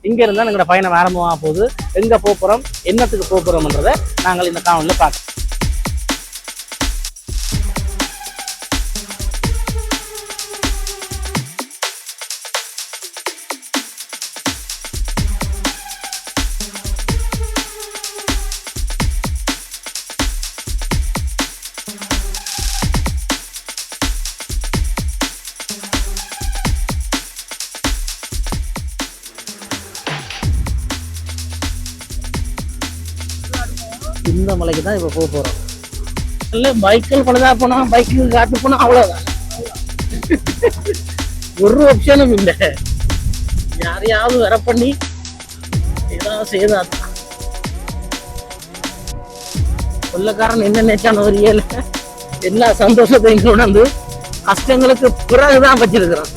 இங்க இருந்தா எங்களோட பயணம் ஆரம்பமாக போகுது. எங்க போறோம், என்னத்துக்கு போறோம்ன்றதை நாங்கள் இந்த காணொலியில பார்க்கலாம். இந்த மலைக்கு தான் இப்போ போகிறோம். இல்லை பைக்கில் பழுதா போனால் பைக்கு காட்டு போனால் அவ்வளோதான். ஒரு ஆப்ஷனும் இல்லை. யாரையாவது வர பண்ணி ஏதாவது செய்தாது. கொள்ளக்காரன் என்ன நினைச்சான ஒரு ஏழை எல்லா சந்தோஷத்தையும் உணர்ந்து கஷ்டங்களுக்கு பிறகுதான் வச்சிருக்கிறான்.